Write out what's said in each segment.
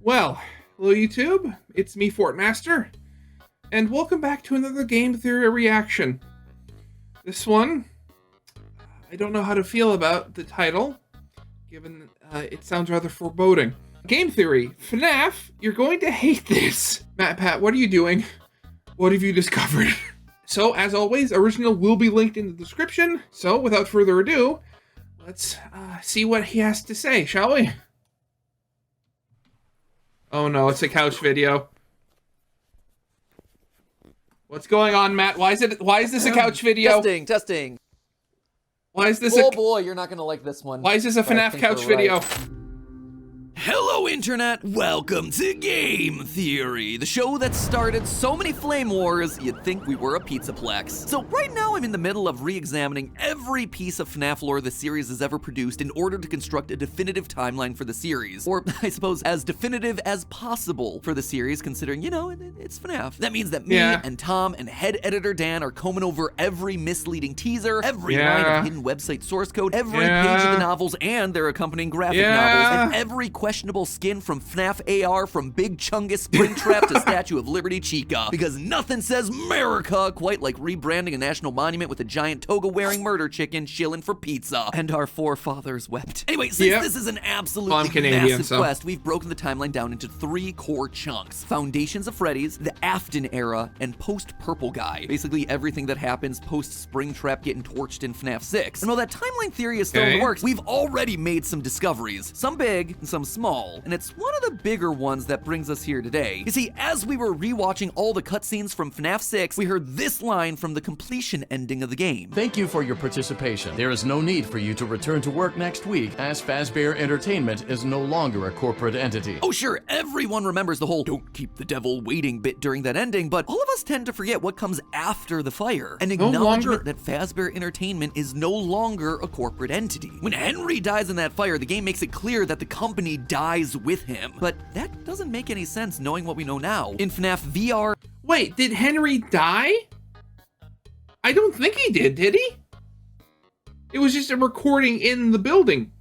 Well, hello YouTube, it's me, Fortmaster, and welcome back to another Game Theory reaction. This one, I don't know how to feel about the title, given it sounds rather foreboding. Game Theory, FNaf, you're going to hate this. Matpat, what are you doing? What have you discovered? So, as always, original will be linked in the description, so without further ado, let's see what he has to say, shall we? Oh no, it's a couch video. What's going on, Matt? Why is this a couch video? Testing. Why is this Oh boy, you're not gonna like this one. Why is this a FNaf couch video? Hello Internet, welcome to Game Theory, the show that started so many flame wars you'd think we were a pizzaplex. So right now I'm in the middle of re-examining every piece of FNaf lore the series has ever produced in order to construct a definitive timeline for the series. Or I suppose as definitive as possible for the series, considering, you know, it's FNaf. That means that me and Tom and head editor Dan are combing over every misleading teaser, every line of hidden website source code, every page of the novels and their accompanying graphic novels, and every questionable skin from FNaf AR from Big Chungus Springtrap to Statue of Liberty Chica. Because nothing says America quite like rebranding a national monument with a giant toga-wearing murder chicken shilling for pizza. And our forefathers wept. Anyway, since this is an absolutely massive quest, we've broken the timeline down into three core chunks. Foundations of Freddy's, the Afton era, and post-Purple Guy. Basically everything that happens post-Springtrap getting torched in FNaf 6. And while that timeline theory is still in the works, we've already made some discoveries. Some big and some small. And it's one of the bigger ones that brings us here today. You see, as we were rewatching all the cutscenes from FNaf 6, we heard this line from the completion ending of the game. Thank you for your participation. There is no need for you to return to work next week, as Fazbear Entertainment is no longer a corporate entity. Oh sure, everyone remembers the whole "don't keep the devil waiting" bit during that ending, but all of us tend to forget what comes after the fire. An acknowledgement that Fazbear Entertainment is no longer a corporate entity. When Henry dies in that fire, the game makes it clear that the company dies with him. But that doesn't make any sense knowing what we know now. In FNaf VR... Wait, did Henry die? I don't think he did he? It was just a recording in the building,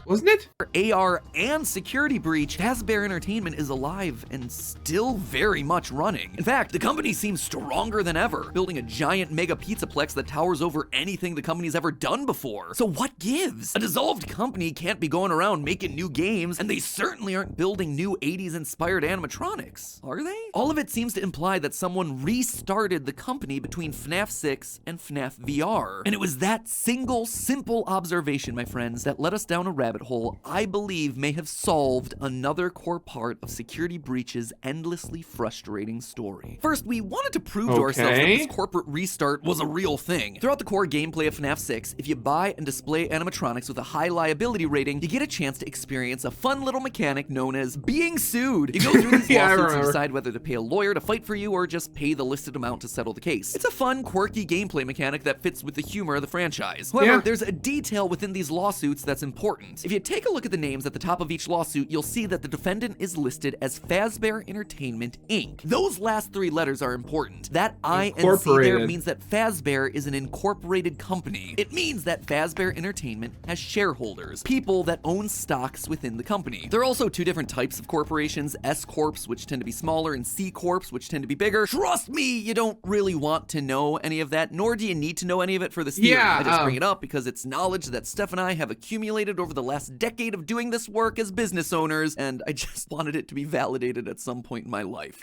wasn't it? AR and Security Breach, Fazbear Entertainment is alive and still very much running. In fact, the company seems stronger than ever, building a giant mega pizzaplex that towers over anything the company's ever done before. So what gives? A dissolved company can't be going around making new games, and they certainly aren't building new 80s inspired animatronics, are they? All of it seems to imply that someone restarted the company between FNaf 6 and FNaf VR. And it was that single, simple observation, my friends, that led us down a rabbit hole I believe may have solved another core part of Security Breach's endlessly frustrating story. First, we wanted to prove to ourselves that this corporate restart was a real thing. Throughout the core gameplay of FNaf 6, if you buy and display animatronics with a high liability rating, you get a chance to experience a fun little mechanic known as being sued. You go through these lawsuits and decide whether to pay a lawyer to fight for you or just pay the listed amount to settle the case. It's a fun, quirky gameplay mechanic that fits with the humor of the franchise. However, there's a detail within these lawsuits that's important. If you take a look at the names at the top of each lawsuit, you'll see that the defendant is listed as Fazbear Entertainment, Inc. Those last three letters are important. That I and C there means that Fazbear is an incorporated company. It means that Fazbear Entertainment has shareholders, people that own stocks within the company. There are also two different types of corporations, S-Corps, which tend to be smaller, and C-Corps, which tend to be bigger. Trust me, you don't really want to know any of that, nor do you need to know any of it for this theory. I just bring it up because it's knowledge that Steph and I have accumulated over the last decade of doing this work as business owners, and I just wanted it to be validated at some point in my life.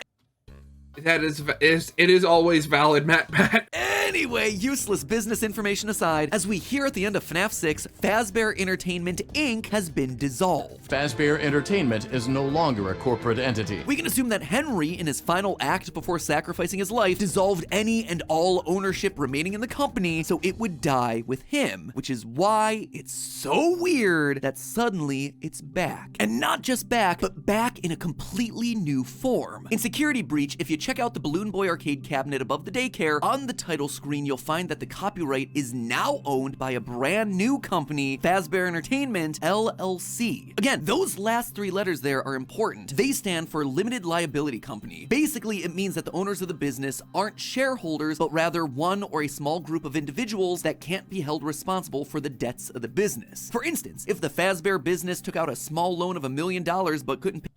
It is always valid, Matt. Anyway, useless business information aside, as we hear at the end of FNaf 6, Fazbear Entertainment, Inc. has been dissolved. Fazbear Entertainment is no longer a corporate entity. We can assume that Henry, in his final act before sacrificing his life, dissolved any and all ownership remaining in the company so it would die with him, which is why it's so weird that suddenly it's back. And not just back, but back in a completely new form. In Security Breach, if you check out the Balloon Boy arcade cabinet above the daycare, on the title screen you'll find that the copyright is now owned by a brand new company, Fazbear Entertainment, LLC. Again, those last three letters there are important. They stand for Limited Liability Company. Basically, it means that the owners of the business aren't shareholders, but rather one or a small group of individuals that can't be held responsible for the debts of the business. For instance, if the Fazbear business took out a small loan of $1 million but couldn't pay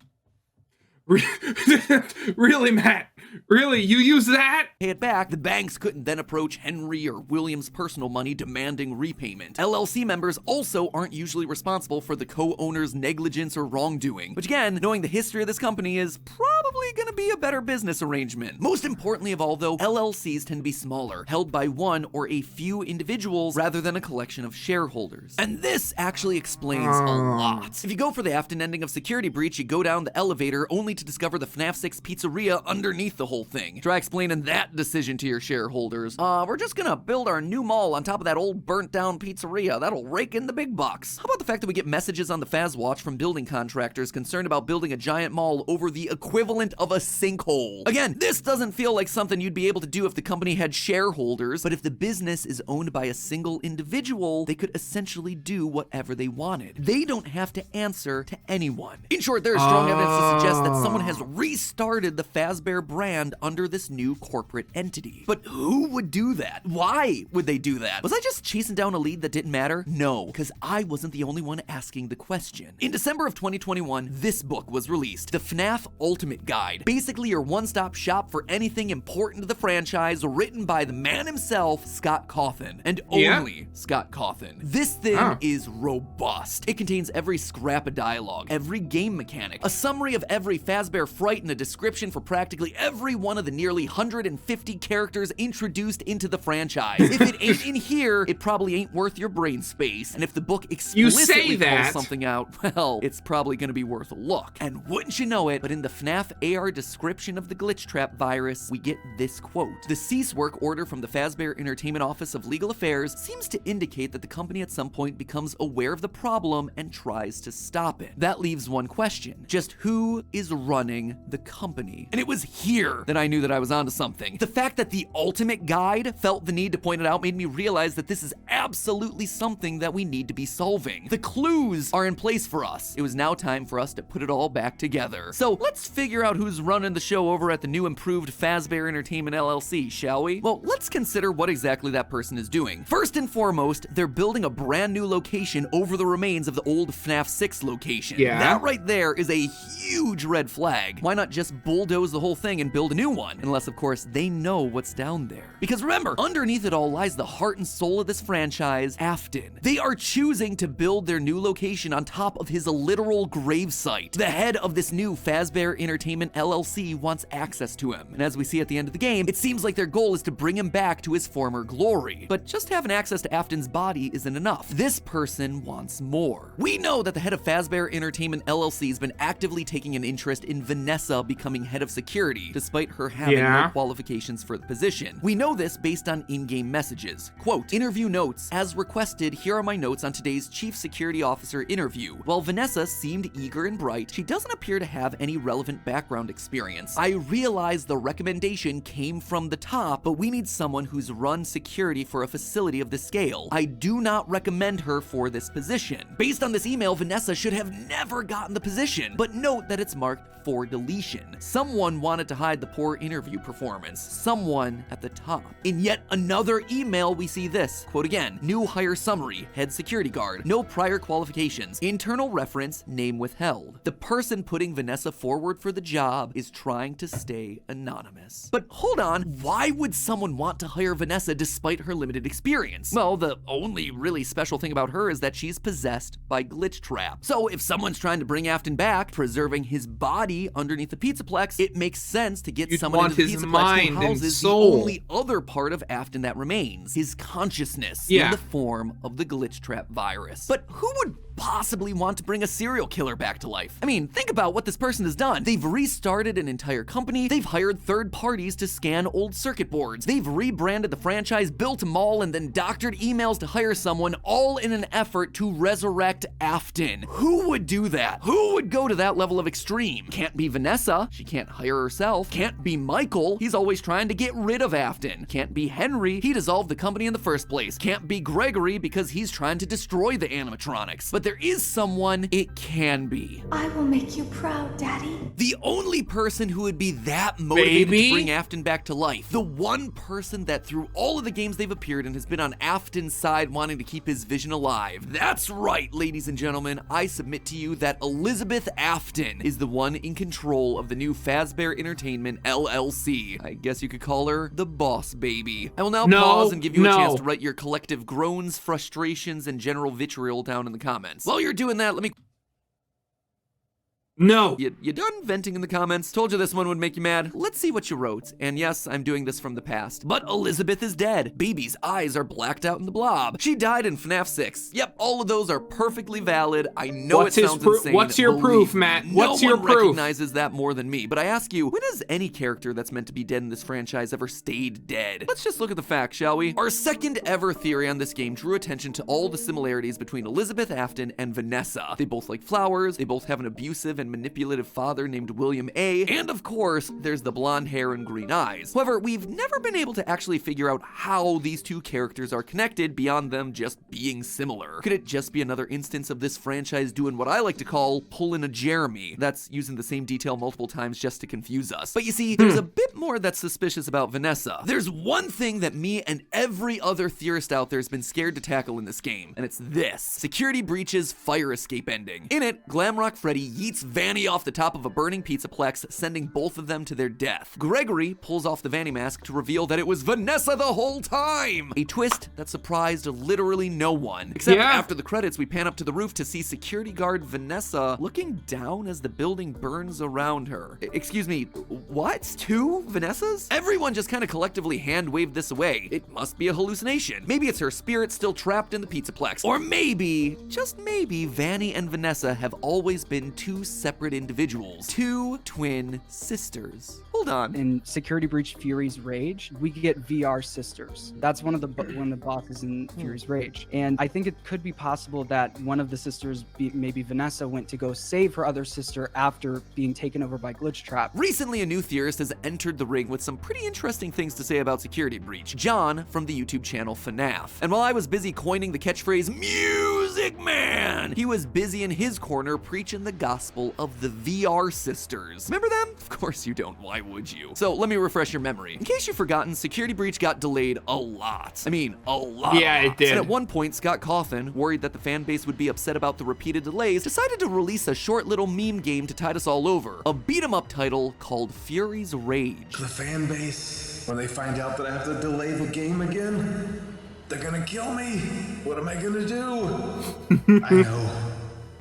Really, Matt? Really? You use that? Pay it back, the banks couldn't then approach Henry or William's personal money demanding repayment. LLC members also aren't usually responsible for the co-owner's negligence or wrongdoing, which again, knowing the history of this company is probably gonna be a better business arrangement. Most importantly of all though, LLCs tend to be smaller, held by one or a few individuals rather than a collection of shareholders. And this actually explains a lot. If you go for the Afton ending of Security Breach, you go down the elevator only to discover the FNaf 6 pizzeria underneath the whole thing. Try explaining that decision to your shareholders. We're just gonna build our new mall on top of that old burnt down pizzeria. That'll rake in the big bucks. How about the fact that we get messages on the FazWatch from building contractors concerned about building a giant mall over the equivalent of a sinkhole? Again, this doesn't feel like something you'd be able to do if the company had shareholders, but if the business is owned by a single individual, they could essentially do whatever they wanted. They don't have to answer to anyone. In short, there is strong evidence to suggest that someone has restarted the Fazbear brand under this new corporate entity. But who would do that? Why would they do that? Was I just chasing down a lead that didn't matter? No, because I wasn't the only one asking the question. In December of 2021, this book was released, the FNaf Ultimate Guide. Basically your one-stop shop for anything important to the franchise, written by the man himself, Scott Cawthon, and only Scott Cawthon. This thing is robust. It contains every scrap of dialogue, every game mechanic, a summary of every Fazbear fright, and a description for practically every one of the nearly 150 characters introduced into the franchise. If it ain't in here, it probably ain't worth your brain space. And if the book explicitly calls something out, well, it's probably gonna be worth a look. And wouldn't you know it, but in the FNaf AR description of the glitch trap virus, we get this quote. The cease work order from the Fazbear Entertainment Office of Legal Affairs seems to indicate that the company at some point becomes aware of the problem and tries to stop it. That leaves one question. Just who is running the company? And it was here that I knew that I was onto something. The fact that the Ultimate Guide felt the need to point it out made me realize that this is absolutely something that we need to be solving. The clues are in place for us. It was now time for us to put it all back together. So let's figure out who's running the show over at the new improved Fazbear Entertainment LLC, shall we? Well, let's consider what exactly that person is doing. First and foremost, they're building a brand new location over the remains of the old FNaf 6 location. That right there is a huge red flag. Why not just bulldoze the whole thing and build a new one? Unless, of course, they know what's down there. Because remember, underneath it all lies the heart and soul of this franchise, Afton. They are choosing to build their new location on top of his literal gravesite. The head of this new Fazbear Entertainment LLC wants access to him. And as we see at the end of the game, it seems like their goal is to bring him back to his former glory. But just having access to Afton's body isn't enough. This person wants more. We know that the head of Fazbear Entertainment LLC has been actively taking an interest in Vanessa becoming head of security, despite her having no qualifications for the position. We know this based on in-game messages. Quote, interview notes. As requested, here are my notes on today's Chief Security Officer interview. While Vanessa seemed eager and bright, she doesn't appear to have any relevant background experience. I realize the recommendation came from the top, but we need someone who's run security for a facility of this scale. I do not recommend her for this position. Based on this email, Vanessa should have never gotten the position, but note that it's marked for deletion. Someone wanted to hide the poor interview performance. Someone at the top. In yet another email, we see this. Quote again, new hire summary, head security guard, no prior qualifications, internal reference, name withheld. The person putting Vanessa forward for the job is trying to stay anonymous. But hold on, why would someone want to hire Vanessa despite her limited experience? Well, the only really special thing about her is that she's possessed by glitch trap. So if someone's trying to bring Afton back, preserving his body underneath the pizzaplex, it makes sense to get someone into the pizzaplex who houses the only other part of Afton that remains, his consciousness in the form of the glitch trap virus. But who would possibly want to bring a serial killer back to life? I mean, think about what this person has done. They've restarted an entire company, they've hired third parties to scan old circuit boards, they've rebranded the franchise, built a mall, and then doctored emails to hire someone, all in an effort to resurrect Afton. Who would do that? Who would go to that level of extreme? Can't be Vanessa, she can't hire herself. Can't be Michael, he's always trying to get rid of Afton. Can't be Henry, he dissolved the company in the first place. Can't be Gregory because he's trying to destroy the animatronics. But there is someone it can be. I will make you proud, Daddy. The only person who would be that motivated Baby? to bring Afton back to life. The one person that through all of the games they've appeared in has been on Afton's side wanting to keep his vision alive. That's right, ladies and gentlemen. I submit to you that Elizabeth Afton is the one in control of the new Fazbear Entertainment LLC. I guess you could call her the boss baby. I will now pause and give you a chance to write your collective groans, frustrations, and general vitriol down in the comments. While you're doing that, let me... No. You done venting in the comments? Told you this one would make you mad. Let's see what you wrote. And yes, I'm doing this from the past. But Elizabeth is dead. Baby's eyes are blacked out in the blob. She died in FNaf 6. Yep, all of those are perfectly valid. I know it sounds insane. What's your proof, Matt? What's your proof? No one recognizes that more than me. But I ask you, when has any character that's meant to be dead in this franchise ever stayed dead? Let's just look at the facts, shall we? Our second ever theory on this game drew attention to all the similarities between Elizabeth Afton and Vanessa. They both like flowers. They both have an abusive and manipulative father named William A. And of course, there's the blonde hair and green eyes. However, we've never been able to actually figure out how these two characters are connected beyond them just being similar. Could it just be another instance of this franchise doing what I like to call pulling a Jeremy? That's using the same detail multiple times just to confuse us. But you see, there's a bit more that's suspicious about Vanessa. There's one thing that me and every other theorist out there has been scared to tackle in this game, and it's this: Security Breach's fire escape ending. In it, Glamrock Freddy yeets Vanny off the top of a burning pizzaplex, sending both of them to their death. Gregory pulls off the Vanny mask to reveal that it was Vanessa the whole time! A twist that surprised literally no one. Except after the credits, we pan up to the roof to see security guard Vanessa looking down as the building burns around her. Excuse me, what? Two Vanessas? Everyone just kind of collectively hand-waved this away. It must be a hallucination. Maybe it's her spirit still trapped in the pizzaplex. Or maybe, just maybe, Vanny and Vanessa have always been two separate individuals. Two twin sisters. Hold on. In Security Breach Fury's Rage, we get VR sisters. That's one of the bosses in Fury's Rage. And I think it could be possible that one of the sisters, maybe Vanessa, went to go save her other sister after being taken over by Glitch Trap. Recently, a new theorist has entered the ring with some pretty interesting things to say about Security Breach. John from the YouTube channel FNaf. And while I was busy coining the catchphrase Music Man, he was busy in his corner preaching the gospel of the VR sisters. Remember them? Of course you don't. Why would you? So let me refresh your memory. In case you've forgotten, Security Breach got delayed a lot. I mean, a lot. Yeah, it did. And at one point, Scott Cawthon, worried that the fan base would be upset about the repeated delays, decided to release a short little meme game to tide us all over. A beat-em-up title called Fury's Rage. The fan base, when they find out that I have to delay the game again, they're gonna kill me. What am I gonna do? I know.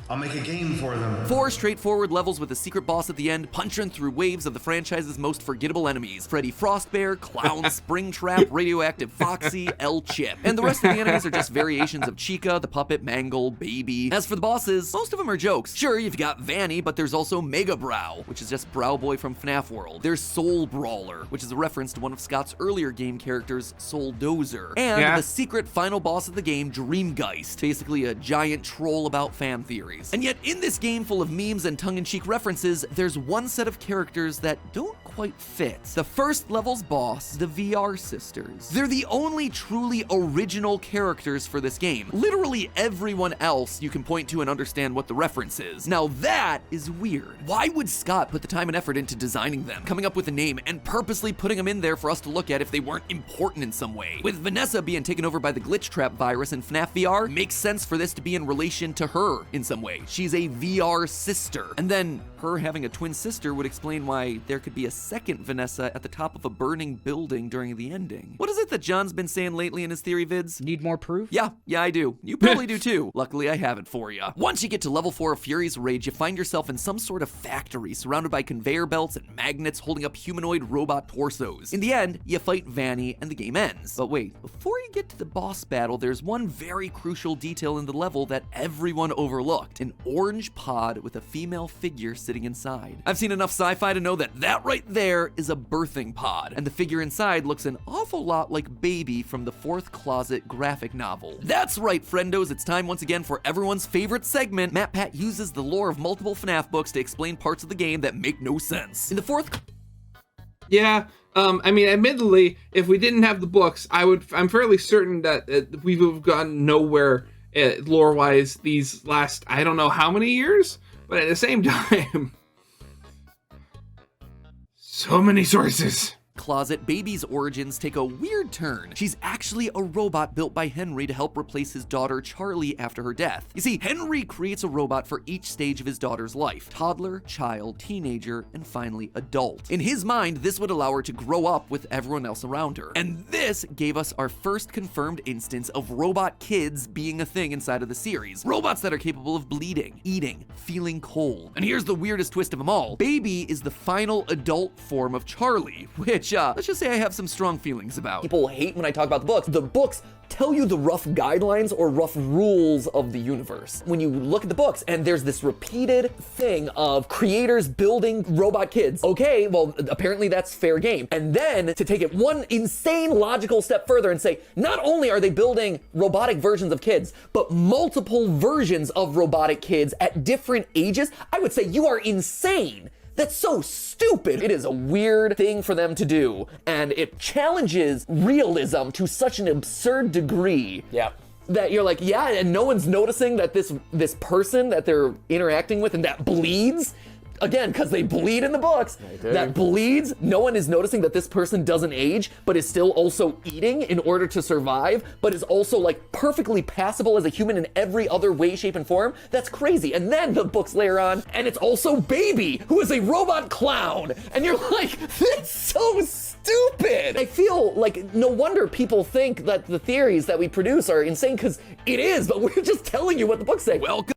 I'll make a game for them. 4 straightforward levels with a secret boss at the end, punching through waves of the franchise's most forgettable enemies: Freddy Frostbear, Clown Springtrap, Radioactive Foxy, El Chip. And the rest of the enemies are just variations of Chica, the Puppet, Mangle, Baby. As for the bosses, most of them are jokes. Sure, you've got Vanny, but there's also Mega Brow, which is just Brow Boy from FNaf World. There's Soul Brawler, which is a reference to one of Scott's earlier game characters, Soul Dozer. And the secret final boss of the game, Dreamgeist, basically a giant troll about fan theories. And yet, in this game full of memes and tongue-in-cheek references, there's one set of characters that don't quite fit. The first level's boss, the VR sisters. They're the only truly original characters for this game. Literally everyone else you can point to and understand what the reference is. Now that is weird. Why would Scott put the time and effort into designing them, coming up with a name, and purposely putting them in there for us to look at if they weren't important in some way? With Vanessa being taken over by the Glitch Trap virus in FNaf VR, makes sense for this to be in relation to her in some way. She's a VR sister. And then her having a twin sister would explain why there could be a second Vanessa at the top of a burning building during the ending. What is it that John's been saying lately in his theory vids? Need more proof? Yeah, I do. You probably do too. Luckily, I have it for you. Once you get to level 4 of Fury's Rage, you find yourself in some sort of factory surrounded by conveyor belts and magnets holding up humanoid robot torsos. In the end, you fight Vanny and the game ends. But wait, before you get to the boss battle, there's one very crucial detail in the level that everyone overlooked: an orange pod with a female figure sitting inside. I've seen enough sci-fi to know that right there is a birthing pod, and the figure inside looks an awful lot like Baby from the Fourth Closet graphic novel. That's right, friendos, it's time once again for everyone's favorite segment. Matpat uses the lore of multiple FNaf books to explain parts of the game that make no sense. In the fourth... Yeah, I mean, admittedly, if we didn't have the books, I'm fairly certain that we would have gone nowhere lore-wise these last, I don't know how many years, but at the same time, so many sources. Closet, Baby's origins take a weird turn. She's actually a robot built by Henry to help replace his daughter Charlie after her death. You see, Henry creates a robot for each stage of his daughter's life: toddler, child, teenager, and finally adult. In his mind, this would allow her to grow up with everyone else around her. And this gave us our first confirmed instance of robot kids being a thing inside of the series. Robots that are capable of bleeding, eating, feeling cold. And here's the weirdest twist of them all. Baby is the final adult form of Charlie, which let's just say I have some strong feelings about. People hate when I talk about the books. The books tell you the rough guidelines or rough rules of the universe. When you look at the books and there's this repeated thing of creators building robot kids, okay, well, apparently that's fair game. And then to take it one insane logical step further and say, not only are they building robotic versions of kids, but multiple versions of robotic kids at different ages, I would say you are insane. That's so stupid. It is a weird thing for them to do, and it challenges realism to such an absurd degree. Yeah. That you're like, yeah, and no one's noticing that this person that they're interacting with and that bleeds. Again, because they bleed in the books, that bleeds, no one is noticing that this person doesn't age, but is still also eating in order to survive, but is also like perfectly passable as a human in every other way, shape, and form. That's crazy. And then the books layer on, and it's also Baby, who is a robot clown. And you're like, that's so stupid. I feel like no wonder people think that the theories that we produce are insane, because it is, but we're just telling you what the books say. Welcome.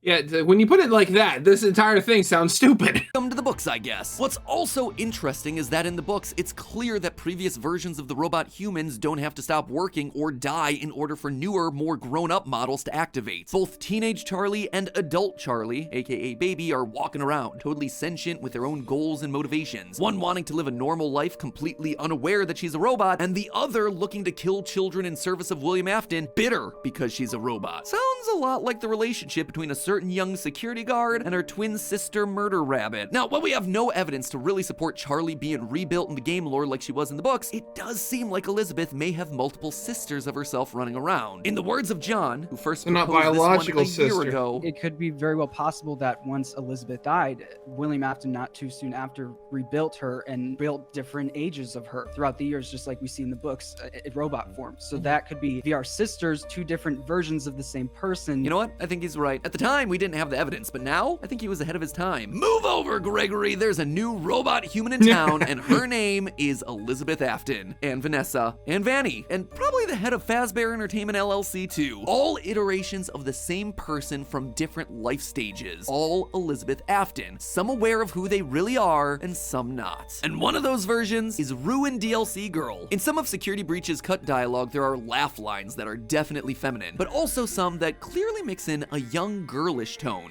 Yeah, when you put it like that, this entire thing sounds stupid. Come to the books, I guess. What's also interesting is that in the books, it's clear that previous versions of the robot humans don't have to stop working or die in order for newer, more grown-up models to activate. Both teenage Charlie and adult Charlie, aka Baby, are walking around, totally sentient with their own goals and motivations. One wanting to live a normal life, completely unaware that she's a robot, and the other looking to kill children in service of William Afton, bitter because she's a robot. Sounds a lot like the relationship between a certain young security guard and her twin sister Murder Rabbit. Now, while we have no evidence to really support Charlie being rebuilt in the game lore like she was in the books, it does seem like Elizabeth may have multiple sisters of herself running around. In the words of John, who first They're not proposed biological this one a year sister. ago, It could be very well possible that once Elizabeth died, William Afton not too soon after rebuilt her and built different ages of her throughout the years, just like we see in the books, in robot form. So that could be VR sisters, two different versions of the same person. you know what? I think he's right. At the time, we didn't have the evidence, but now I think he was ahead of his time. Move over, Gregory. There's a new robot human in town, and her name is Elizabeth Afton, and Vanessa, and Vanny, and probably the head of Fazbear Entertainment LLC too. All iterations of the same person from different life stages. All Elizabeth Afton. Some aware of who they really are, and some not. And one of those versions is Ruined DLC Girl. In some of Security Breach's cut dialogue, there are laugh lines that are definitely feminine, but also some that clearly mix in a young girlish tone.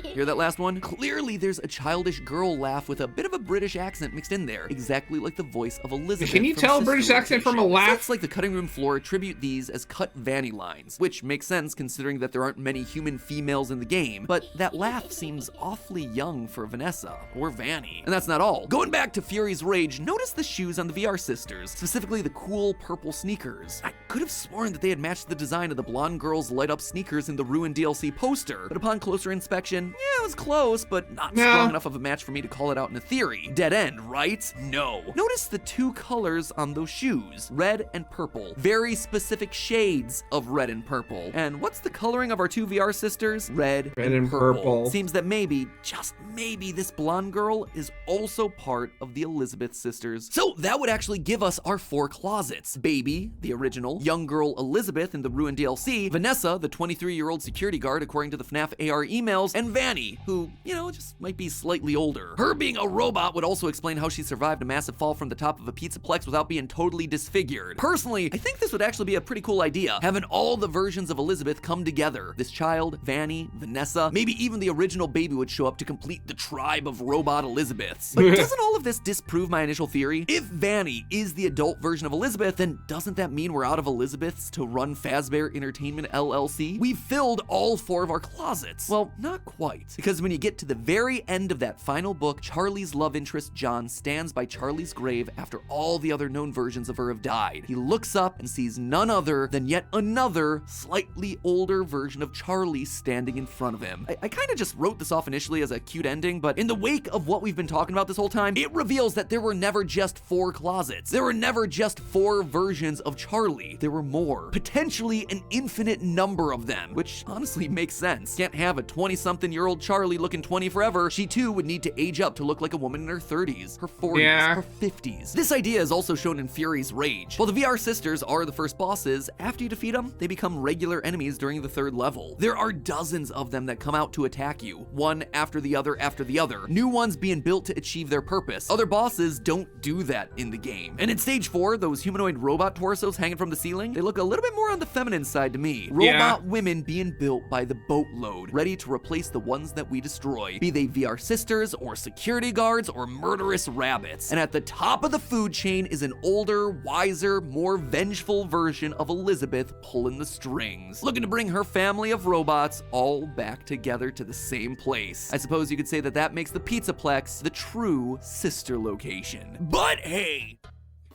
Hear that last one? Clearly there's a childish girl laugh with a bit of a British accent mixed in there, exactly like the voice of Elizabeth. Can you from tell a Sister British accent from a Rotation. laugh? Sites like the cutting room floor attribute these as cut Vanny lines, which makes sense considering that there aren't many human females in the game, but that laugh seems awfully young for Vanessa, or Vanny. And that's not all. Going back to Fury's Rage, notice the shoes on the VR sisters, specifically the cool purple sneakers. I could have sworn that they had matched the design of the blonde girl's light up sneakers in the Ruined DLC poster, but upon closer inspection, yeah, it was close, but not strong enough of a match for me to call it out in a theory. Dead end, right? No. Notice the two colors on those shoes, red and purple. Very specific shades of red and purple. And what's the coloring of our two VR sisters? Red and purple. Seems that maybe, just maybe, this blonde girl is also part of the Elizabeth sisters. So that would actually give us our 4 closets. Baby, the original, young girl Elizabeth in the Ruined DLC, Vanessa, the 23-year-old security guard according to the FNaf AR emails, and Vanny, who, you know, just might be slightly older. Her being a robot would also explain how she survived a massive fall from the top of a pizzaplex without being totally disfigured. Personally, I think this would actually be a pretty cool idea, having all the versions of Elizabeth come together. This child, Vanny, Vanessa, maybe even the original Baby would show up to complete the tribe of robot Elizabeths. But doesn't all of this disprove my initial theory? If Vanny is the adult version of Elizabeth, then doesn't that mean we're out of of Elizabeths to run Fazbear Entertainment LLC, we've filled all 4 of our closets. Well, not quite. Because when you get to the very end of that final book, Charlie's love interest, John, stands by Charlie's grave after all the other known versions of her have died. He looks up and sees none other than yet another, slightly older version of Charlie standing in front of him. I kind of just wrote this off initially as a cute ending, but in the wake of what we've been talking about this whole time, it reveals that there were never just 4 closets. There were never just 4 versions of Charlie. There were more. Potentially an infinite number of them, which honestly makes sense. Can't have a 20-something-year-old Charlie looking 20 forever. She too would need to age up to look like a woman in her 30s, her 40s, her 50s. This idea is also shown in Fury's Rage. While the VR sisters are the first bosses, after you defeat them, they become regular enemies during the 3rd level. There are dozens of them that come out to attack you, one after the other after the other, new ones being built to achieve their purpose. Other bosses don't do that in the game. And in stage 4, those humanoid robot torsos hanging from the ceiling, they look a little bit more on the feminine side to me. Robot women being built by the boatload, ready to replace the ones that we destroy, be they VR sisters or security guards or murderous rabbits. And at the top of the food chain is an older, wiser, more vengeful version of Elizabeth pulling the strings, looking to bring her family of robots all back together to the same place. I suppose you could say that that makes the Pizzaplex the true sister location. But hey,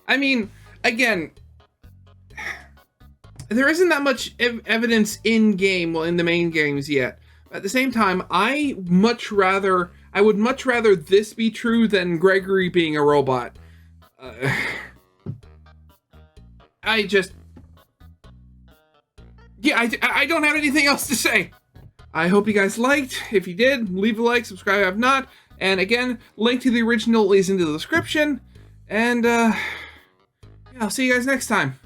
I mean, again, there isn't that much evidence in game, well, in the main games yet. At the same time, I would much rather this be true than Gregory being a robot. I don't have anything else to say. I hope you guys liked. If you did, leave a like, subscribe if not. And again, link to the original is in the description. And yeah, I'll see you guys next time.